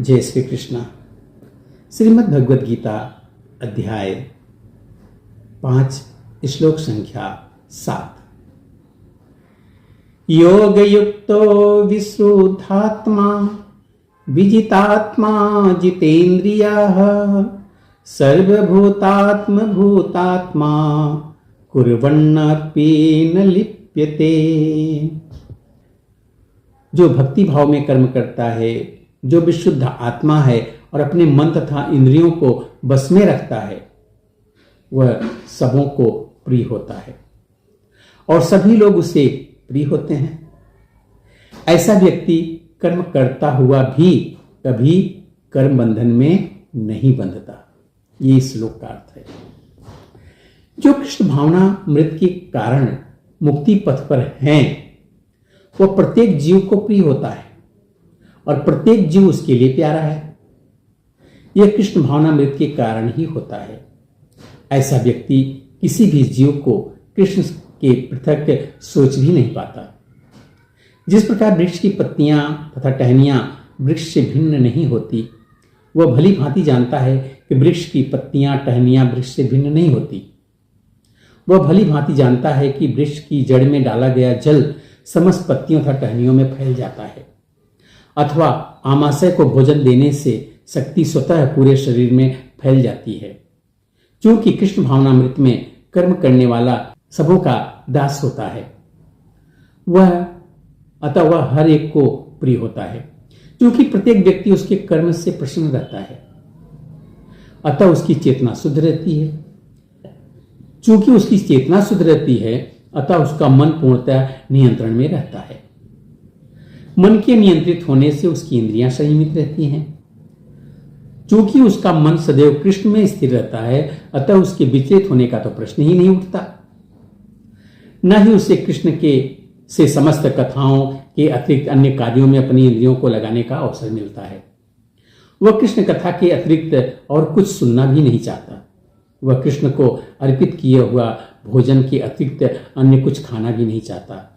जय श्री कृष्णा। श्रीमद् भगवद गीता अध्याय 5 श्लोक संख्या 7। योग युक्तो विश्रुतात्मा विजितात्मा जितेन्द्रियः सर्वभूतात्म भूतात्मा कुर्वन्नपि न लिप्यते। जो भक्ति भाव में कर्म करता है, जो विशुद्ध आत्मा है और अपने मन तथा इंद्रियों को बस में रखता है, वह सबों को प्रिय होता है और सभी लोग उसे प्रिय होते हैं। ऐसा व्यक्ति कर्म करता हुआ भी कभी कर्म बंधन में नहीं बंधता। ये श्लोक का अर्थ है। जो कृष्ण भावना मृत के कारण मुक्ति पथ पर हैं, वह प्रत्येक जीव को प्रिय होता है और प्रत्येक जीव उसके लिए प्यारा है। यह कृष्ण भावना मृत के कारण ही होता है। ऐसा व्यक्ति किसी भी जीव को कृष्ण के पृथक सोच भी नहीं पाता। जिस प्रकार वृक्ष की पत्तियां तथा टहनियां वृक्ष से भिन्न नहीं होती, वह भली भांति जानता है कि वृक्ष की पत्तियां टहनियां वृक्ष से भिन्न नहीं होती। वह भली भांति जानता है कि वृक्ष की जड़ में डाला गया जल समस्त पत्तियों तथा टहनियों में फैल जाता है, अथवा आमाशय को भोजन देने से शक्ति स्वतः पूरे शरीर में फैल जाती है। क्योंकि कृष्ण भावनामृत में कर्म करने वाला सबों का दास होता है, अतः वह हर एक को प्रिय होता है। क्योंकि प्रत्येक व्यक्ति उसके कर्म से प्रसन्न रहता है, अतः उसकी चेतना शुद्ध रहती है। चूंकि उसकी चेतना शुद्ध रहती है, अतः उसका मन पूर्णतः नियंत्रण में रहता है। मन के नियंत्रित होने से उसकी इंद्रियां संयमित रहती हैं। चूंकि उसका मन सदैव कृष्ण में स्थिर रहता है, अतः उसके विचलित होने का तो प्रश्न ही नहीं उठता। न ही उसे कृष्ण के से समस्त कथाओं के अतिरिक्त अन्य कार्यों में अपनी इंद्रियों को लगाने का अवसर मिलता है। वह कृष्ण कथा के अतिरिक्त और कुछ सुनना भी नहीं चाहता। वह कृष्ण को अर्पित किया हुआ भोजन के अतिरिक्त अन्य कुछ खाना भी नहीं चाहता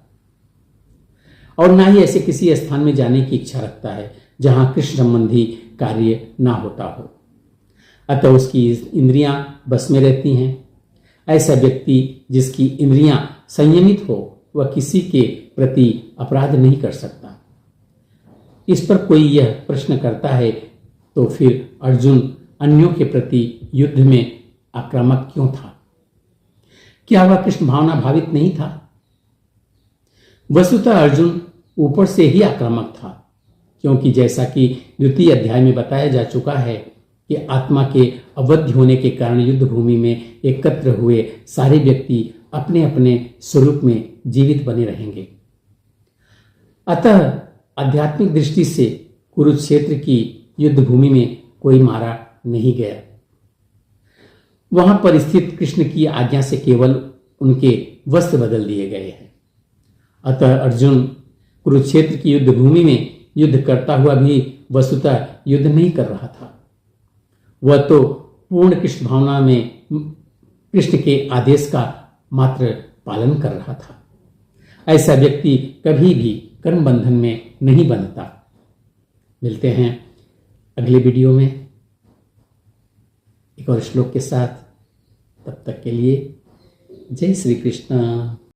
और न ही ऐसे किसी स्थान में जाने की इच्छा रखता है जहां कृष्ण संबंधी कार्य ना होता हो। अतः उसकी इंद्रियां बस में रहती हैं। ऐसा व्यक्ति जिसकी इंद्रियां संयमित हो, वह किसी के प्रति अपराध नहीं कर सकता। इस पर कोई यह प्रश्न करता है तो फिर अर्जुन अन्यों के प्रति युद्ध में आक्रामक क्यों था? क्या वह कृष्ण भावना भावित नहीं था? वस्तुतः अर्जुन ऊपर से ही आक्रामक था, क्योंकि जैसा कि द्वितीय अध्याय में बताया जा चुका है कि आत्मा के अवध्य होने के कारण युद्ध भूमि में एकत्र हुए सारे व्यक्ति अपने अपने स्वरूप में जीवित बने रहेंगे। अतः आध्यात्मिक दृष्टि से कुरुक्षेत्र की युद्ध भूमि में कोई मारा नहीं गया। वहां पर स्थित कृष्ण की आज्ञा से केवल उनके वस्त्र बदल दिए गए हैं। अतः अर्जुन कुरुक्षेत्र की युद्ध भूमि में युद्ध करता हुआ भी वस्तुतः युद्ध नहीं कर रहा था। वह तो पूर्ण कृष्ण भावना में कृष्ण के आदेश का मात्र पालन कर रहा था। ऐसा व्यक्ति कभी भी कर्म बंधन में नहीं बंधता। मिलते हैं अगले वीडियो में एक और श्लोक के साथ। तब तक के लिए जय श्री कृष्ण।